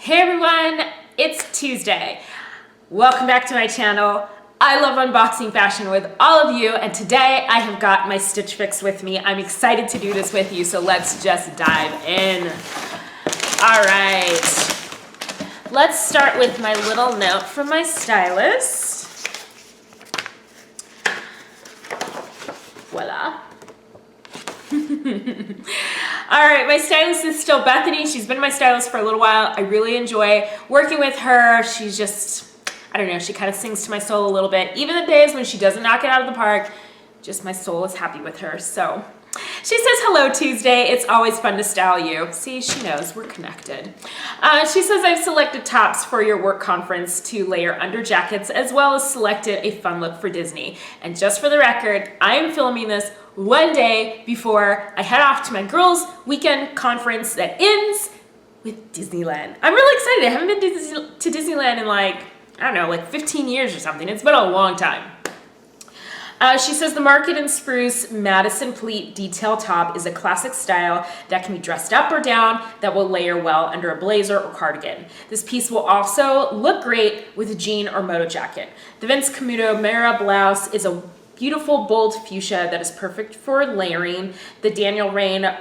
Hey everyone, it's Tuesday. Welcome back to my channel. I love unboxing fashion with all of you, and today I have got my Stitch Fix with me. I'm excited to do this with you, so let's just dive in. All right, let's start with my little note from my stylist. Voila. All right, my stylist is still Bethany. She's been my stylist for a little while. I really enjoy working with her. She's just, I don't know, she kind of sings to my soul a little bit. Even the days when she doesn't knock it out of the park, just my soul is happy with her. So she says, hello Tuesday, it's always fun to style you. See, she knows, we're connected. She says, I've selected tops for your work conference to layer under jackets, as well as selected a fun look for Disney. And just for the record, I am filming this one day before I head off to my girls' weekend conference that ends with Disneyland. I'm really excited. I haven't been to Disneyland in like, I don't know, like 15 years or something. It's been a long time. She says the Market and Spruce Madison Pleat detail top is a classic style that can be dressed up or down that will layer well under a blazer or cardigan. This piece will also look great with a jean or moto jacket. The Camuto Merra blouse is a beautiful bold fuchsia that is perfect for layering. The Rainn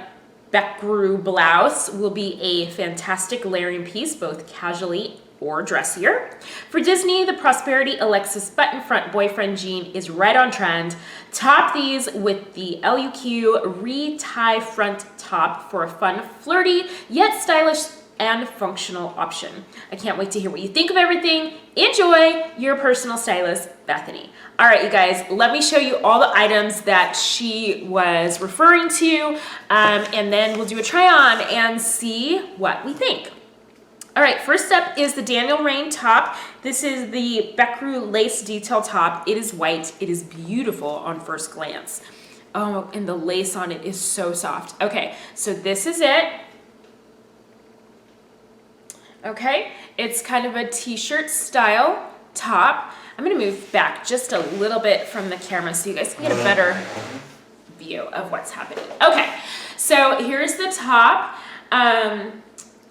Becru blouse will be a fantastic layering piece, both casually or dressier. For Disney, the Prosperity Alexis button front boyfriend jean is right on trend. Top these with the LUQ Rhee Tie Front top for a fun, flirty, yet stylish and functional option. I can't wait to hear what you think of everything. Enjoy, your personal stylist, Bethany. All right, you guys, let me show you all the items that she was referring to, and then we'll do a try on and see what we think. All right, first up is the Rainn top. This is the Becru lace detail top. It is white. It is beautiful on first glance. Oh, and the lace on it is so soft. Okay, so this is it. Okay, it's kind of a t-shirt style top. I'm gonna move back just a little bit from the camera so you guys can get a better view of what's happening. Okay, so here's the top.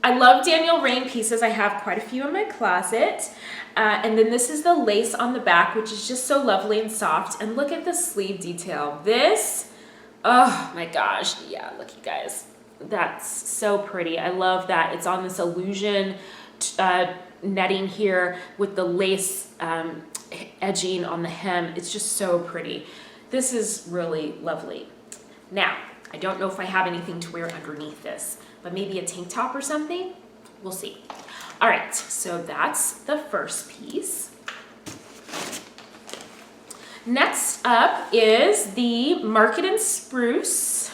I love Rainn pieces. I have quite a few in my closet. And then this is the lace on the back, which is just so lovely and soft. And look at the sleeve detail. This, oh my gosh, yeah, look you guys. That's so pretty. I love that. It's on this illusion netting here with the lace edging on the hem. It's just so pretty. This is really lovely. Now, I don't know if I have anything to wear underneath this, but maybe a tank top or something. We'll see. All right, so that's the first piece. Next up is the Market and Spruce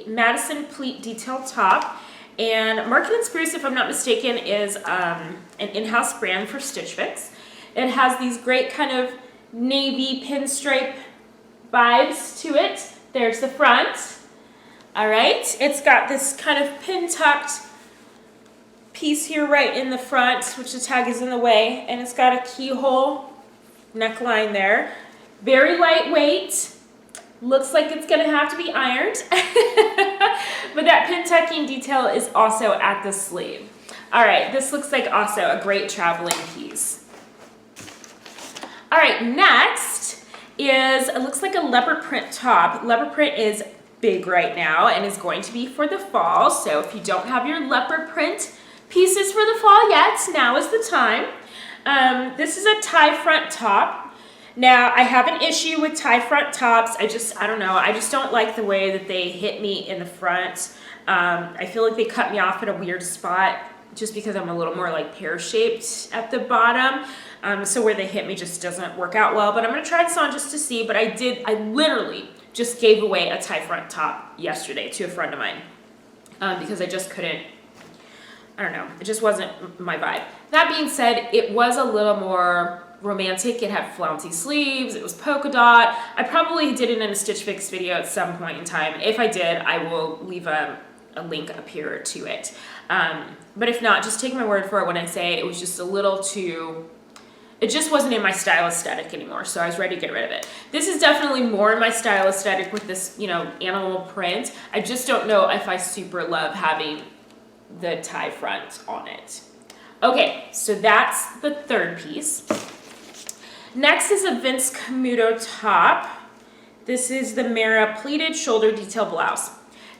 Madison Pleat detail top. And Market and Spruce, if I'm not mistaken, is an in-house brand for Stitch Fix. It has these great kind of navy pinstripe vibes to it. There's the front. All right, it's got this kind of pin-tucked piece here right in the front, which the tag is in the way, and it's got a keyhole neckline there. Very lightweight. Looks like it's gonna have to be ironed. But that pin tucking detail is also at the sleeve. All right, this looks like also a great traveling piece. All right, next is, it looks like a leopard print top. Leopard print is big right now and is going to be for the fall. So if you don't have your leopard print pieces for the fall yet, now is the time. This is a tie front top. Now, I have an issue with tie front tops. I don't know. I just don't like the way that they hit me in the front. I feel like they cut me off at a weird spot just because I'm a little more like pear-shaped at the bottom. So where they hit me just doesn't work out well. But I'm going to try this on just to see. But I literally just gave away a tie front top yesterday to a friend of mine because I just couldn't, I don't know. It just wasn't my vibe. That being said, it was a little more romantic. It had flouncy sleeves. It was polka dot. I probably did it in a Stitch Fix video at some point in time. If I did, I will leave a link up here to it. But if not, just take my word for it when I say it was just a little too, it just wasn't in my style aesthetic anymore. So I was ready to get rid of it. This is definitely more in my style aesthetic with this, you know, animal print. I just don't know if I super love having the tie front on it. Okay, so that's the third piece. Next is a Vince Camuto top. This is the Merra pleated shoulder detail blouse.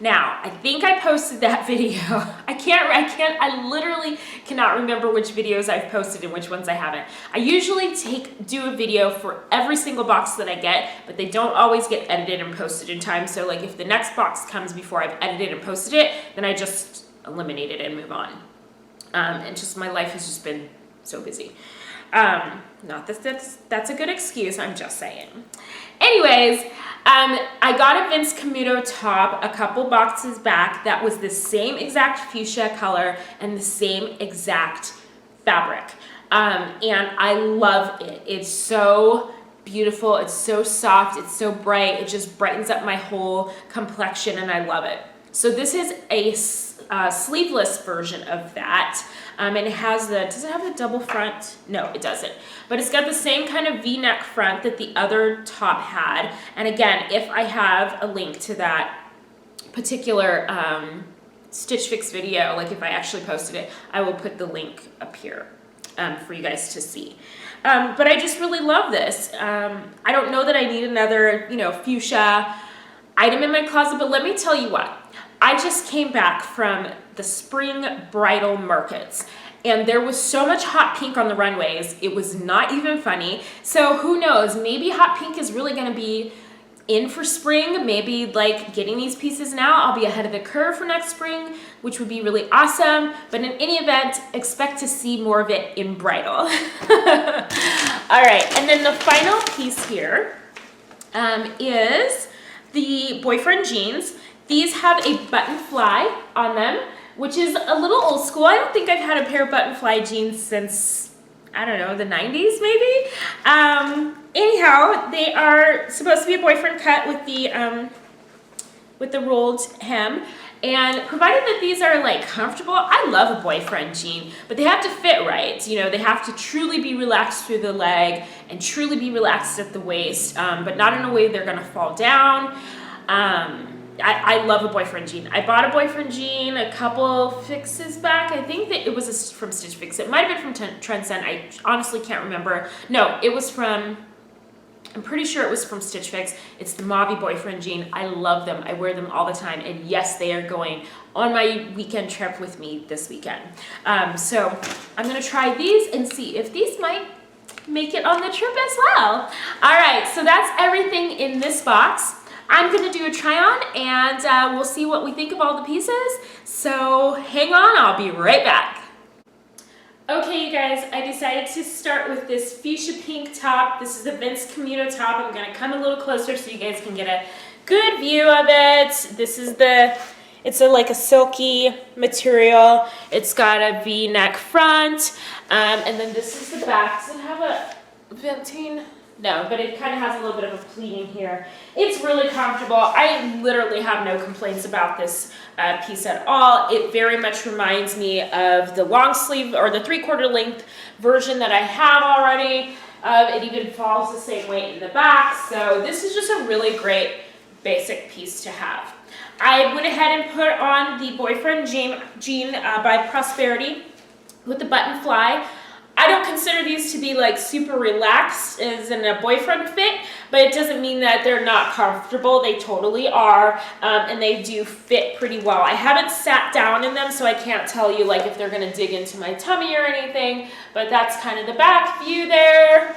Now, I think I posted that video. I literally cannot remember which videos I've posted and which ones I haven't. I usually do a video for every single box that I get, but they don't always get edited and posted in time. So like if the next box comes before I've edited and posted it, then I just eliminate it and move on. And just my life has just been so busy. Not that that's a good excuse, I'm just saying. Anyways, I got a Vince Camuto top a couple boxes back that was the same exact fuchsia color and the same exact fabric. And I love it. It's so beautiful, it's so soft, it's so bright, it just brightens up my whole complexion and I love it. So this is a sleeveless version of that. And it has does it have a double front? No, it doesn't. But it's got the same kind of V-neck front that the other top had. And again, if I have a link to that particular Stitch Fix video, like if I actually posted it, I will put the link up here for you guys to see. But I just really love this. I don't know that I need another, fuchsia item in my closet, but let me tell you what. I just came back from the spring bridal markets and there was so much hot pink on the runways. It was not even funny. So who knows, maybe hot pink is really gonna be in for spring. Maybe like getting these pieces now, I'll be ahead of the curve for next spring, which would be really awesome. But in any event, expect to see more of it in bridal. All right, and then the final piece here is the boyfriend jeans. These have a button fly on them, which is a little old school. I don't think I've had a pair of button fly jeans since, I don't know, the 90s maybe. Anyhow, they are supposed to be a boyfriend cut with the rolled hem. And provided that these are like comfortable, I love a boyfriend jean, but they have to fit right. They have to truly be relaxed through the leg and truly be relaxed at the waist, but not in a way they're gonna fall down. I love a boyfriend jean. I bought a boyfriend jean a couple fixes back. I think that it was from Stitch Fix. It might have been from Trend. I honestly can't remember. No, it was from, I'm pretty sure it was from Stitch Fix. It's the Mauve boyfriend jean. I love them. I wear them all the time. And yes, they are going on my weekend trip with me this weekend. So I'm going to try these and see if these might make it on the trip as well. All right, so that's everything in this box. I'm going to do a try on and we'll see what we think of all the pieces. So hang on, I'll be right back. Okay, you guys, I decided to start with this fuchsia pink top. This is the Vince Camuto top. I'm going to come a little closer so you guys can get a good view of it. This is it's like a silky material. It's got a V-neck front. And then this is the back. Does it have a venting? No, but it kind of has a little bit of a pleating here. It's really comfortable. I literally have no complaints about this piece at all. It very much reminds me of the long sleeve or the 3/4 length version that I have already. It even falls the same weight in the back. So this is just a really great basic piece to have. I went ahead and put on the boyfriend jean by Prosperity with the button fly. I don't consider these to be like super relaxed as in a boyfriend fit, but it doesn't mean that they're not comfortable. They totally are, and they do fit pretty well. I haven't sat down in them, so I can't tell you like if they're gonna dig into my tummy or anything, but that's kind of the back view there.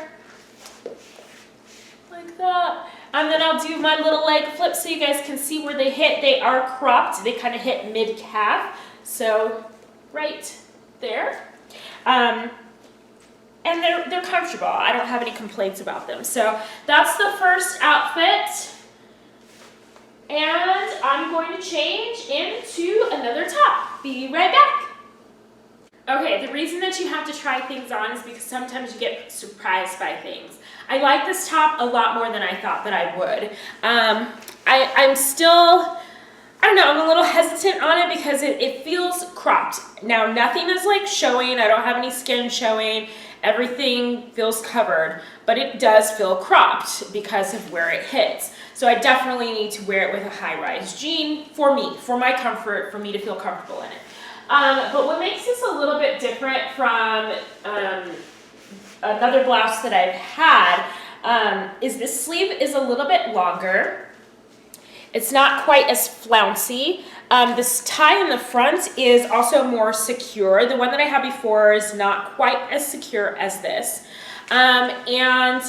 Like that. And then I'll do my little leg flip so you guys can see where they hit. They are cropped. They kind of hit mid-calf, so right there. And they're comfortable. I don't have any complaints about them. So that's the first outfit. And I'm going to change into another top. Be right back. Okay, the reason that you have to try things on is because sometimes you get surprised by things. I like this top a lot more than I thought that I would. I'm still, I don't know, I'm a little hesitant on it because it feels cropped. Now, nothing is like showing. I don't have any skin showing. Everything feels covered, but it does feel cropped because of where it hits. So I definitely need to wear it with a high-rise jean for me, for my comfort, for me to feel comfortable in it. But what makes this a little bit different from another blouse that I've had is this sleeve is a little bit longer. It's not quite as flouncy. This tie in the front is also more secure. The one that I had before is not quite as secure as this. I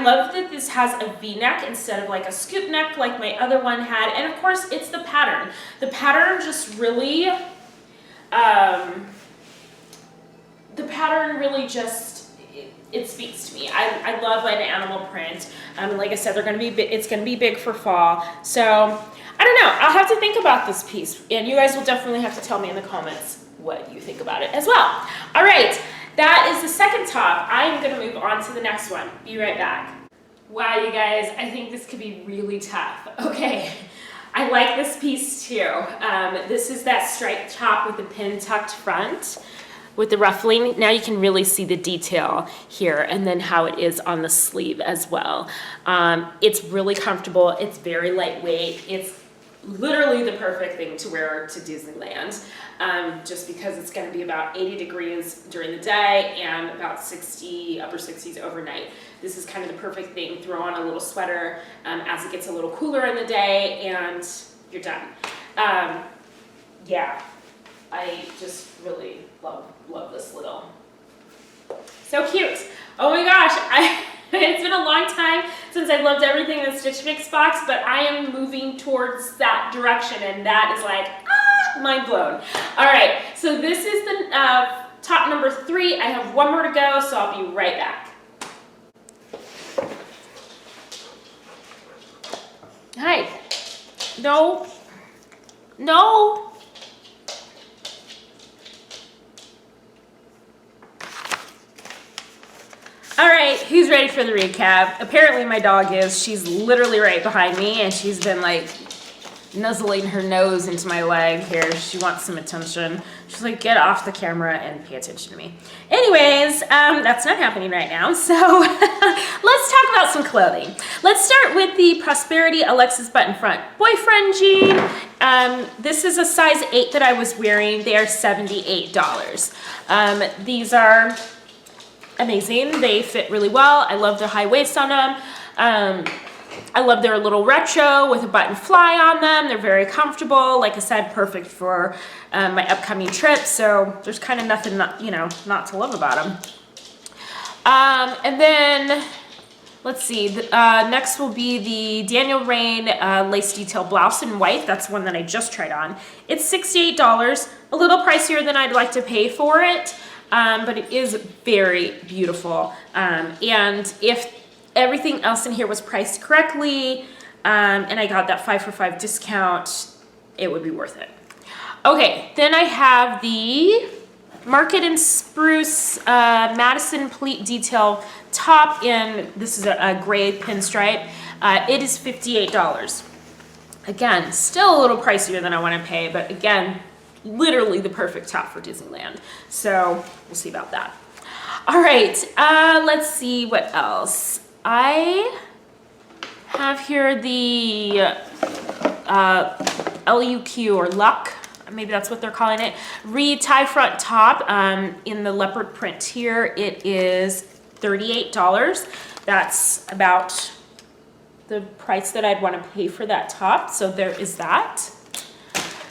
love that this has a V-neck instead of like a scoop neck like my other one had. And of course, it's the pattern. The pattern just really, it speaks to me. I love an animal print. Like I said, it's gonna be big for fall. So I don't know. I'll have to think about this piece, and you guys will definitely have to tell me in the comments what you think about it as well. All right. That is the second top. I'm gonna move on to the next one. Be right back. Wow, you guys, I think this could be really tough. Okay, I like this piece too. This is that striped top with the pin tucked front with the ruffling. Now you can really see the detail here and then how it is on the sleeve as well. It's really comfortable. It's very lightweight. It's literally the perfect thing to wear to Disneyland. Just because it's going to be about 80 degrees during the day and about 60, upper 60s overnight. This is kind of the perfect thing. Throw on a little sweater as it gets a little cooler in the day and you're done. Yeah, I just really love this little. So cute. Oh my gosh, it's been a long time since I've loved everything in the Stitch Fix box, but I am moving towards that direction, and that is like, mind blown. All right, so this is the top number 3. I have one more to go, so I'll be right back. Hi. No. No. All right, who's ready for the recap? Apparently my dog is. She's literally right behind me, and she's been like nuzzling her nose into my leg here. She wants some attention. She's like, get off the camera and pay attention to me. Anyways, that's not happening right now. So let's talk about some clothing. Let's start with the Prosperity Alexis button front boyfriend jean. This is a size 8 that I was wearing. They are $78. These are amazing. They fit really well. I love the high waist on them. I love their little retro with a button fly on them. They're very comfortable. Like I said, perfect for my upcoming trip. So there's kind of nothing not to love about them. And then let's see. Next will be the Daniel Rainn lace detail blouse in white. That's one that I just tried on. It's $68. A little pricier than I'd like to pay for it. But it is very beautiful. And if everything else in here was priced correctly, and I got that 5 for 5 discount, it would be worth it. Okay, then I have the Market and Spruce Madison pleat detail top in, this is a gray pinstripe. It is $58. Again, still a little pricier than I want to pay, but again, literally the perfect top for Disneyland. So we'll see about that. All right, let's see what else. I have here the LUQ or LUQ, maybe that's what they're calling it, Rhee Tie Front top in the Leopard Print here. It is $38. That's about the price that I'd want to pay for that top. So there is that.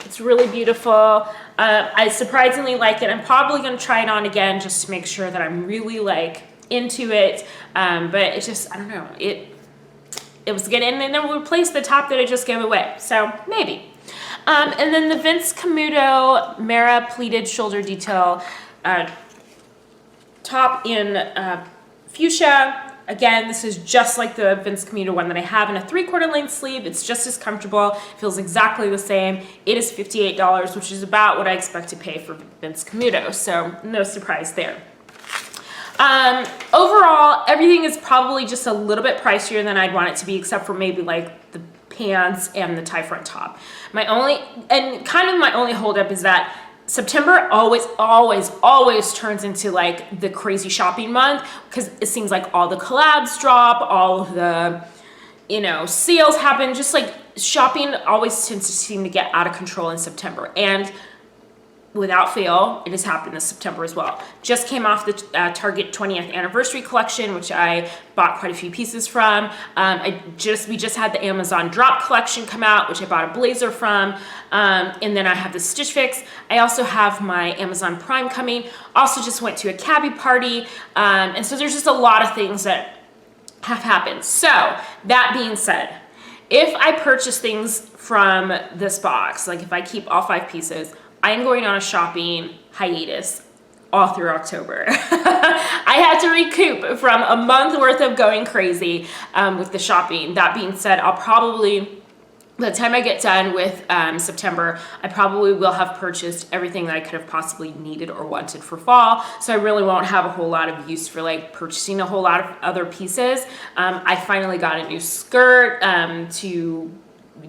It's really beautiful. I surprisingly like it. I'm probably going to try it on again just to make sure that I'm really like into it. But it's just, I don't know, it was good. And then it will replace the top that I just gave away. So maybe. And then the Vince Camuto Merra pleated shoulder detail top in fuchsia. Again, this is just like the Vince Camuto one that I have in a 3/4 length sleeve. It's just as comfortable. It feels exactly the same. It is $58, which is about what I expect to pay for Vince Camuto. So no surprise there. Overall, everything is probably just a little bit pricier than I'd want it to be, except for maybe like the pants and the tie front top. My only holdup is that September always turns into like the crazy shopping month, because it seems like all the collabs drop, all of the, sales happen. Just like shopping always tends to seem to get out of control in September. And without fail, it has happened this September as well. Just came off the Target 20th anniversary collection, which I bought quite a few pieces from. We just had the Amazon drop collection come out, which I bought a blazer from. And then I have the Stitch Fix. I also have my Amazon Prime coming. Also just went to a cabbie party. And so there's just a lot of things that have happened. So that being said, if I purchase things from this box, like if I keep all 5 pieces, I am going on a shopping hiatus all through October. I had to recoup from a month worth of going crazy with the shopping. That being said, I'll probably, by the time I get done with September, I probably will have purchased everything that I could have possibly needed or wanted for fall. So I really won't have a whole lot of use for like purchasing a whole lot of other pieces. I finally got a new skirt to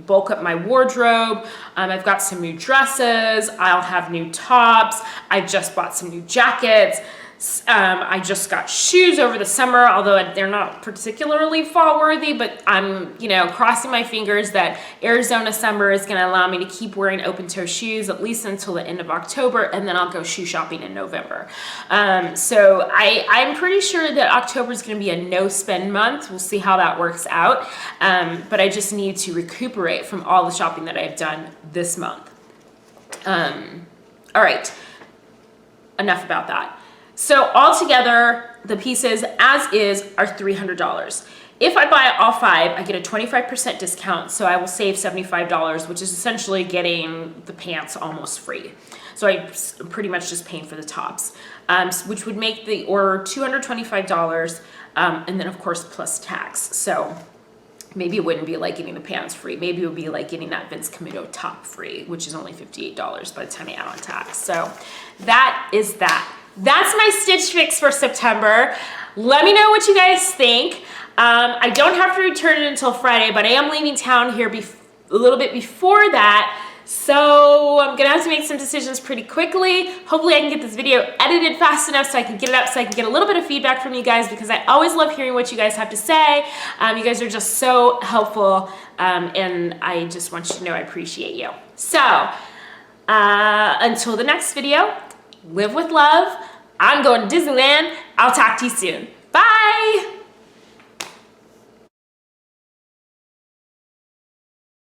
bulk up my wardrobe. I've got some new dresses. I'll have new tops. I just bought some new jackets. I just got shoes over the summer, although they're not particularly fall worthy, but I'm, crossing my fingers that Arizona summer is going to allow me to keep wearing open toe shoes at least until the end of October, and then I'll go shoe shopping in November. So I'm pretty sure that October is going to be a no spend month. We'll see how that works out. But I just need to recuperate from all the shopping that I've done this month. All right, enough about that. So altogether, the pieces as is are $300. If I buy all 5, I get a 25% discount, so I will save $75, which is essentially getting the pants almost free. So I'm pretty much just paying for the tops, which would make the order $225, and then of course plus tax. So maybe it wouldn't be like getting the pants free. Maybe it would be like getting that Vince Camuto top free, which is only $58 by the time I add on tax. So that is that. That's my Stitch Fix for September. Let me know what you guys think. I don't have to return it until Friday, but I am leaving town here a little bit before that. So I'm gonna have to make some decisions pretty quickly. Hopefully I can get this video edited fast enough so I can get it up, so I can get a little bit of feedback from you guys, because I always love hearing what you guys have to say. You guys are just so helpful, and I just want you to know I appreciate you. So until the next video, live with love. I'm going to Disneyland. I'll talk to you soon. Bye.